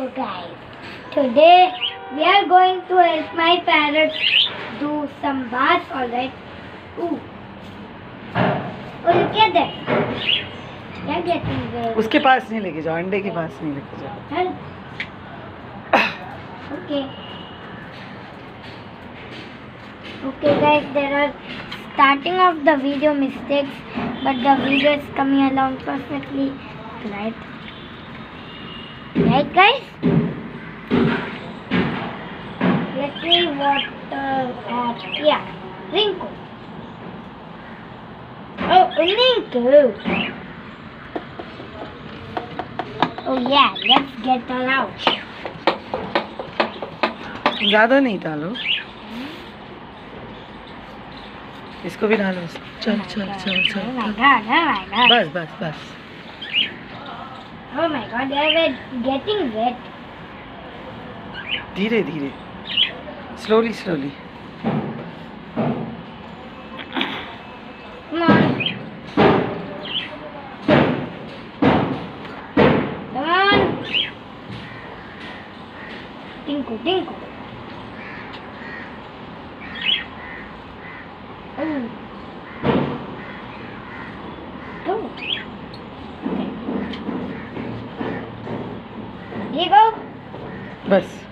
Hello guys, today we are going to help my parrots do some baths, alright? Ooh. Oh, look at that. They are getting wet. उसके पास नहीं लेके जाओ, अंडे के पास नहीं लेके जाओ. Okay. Okay guys, there are starting of the video mistakes, but the video is coming along perfectly, right? Right guys? Let me water at, yeah, Rinko. Oh, Rinko. Oh yeah, let's get her out. ज़्यादा नहीं डालो, इसको भी डालो. चल चल चल चल. Oh my god, oh my god. बस बस बस. Oh my god, they are getting wet. धीरे धीरे, slowly slowly. Come on. Come on. Tinku, tinku. Oh. Go. Okay. Here you go. बस.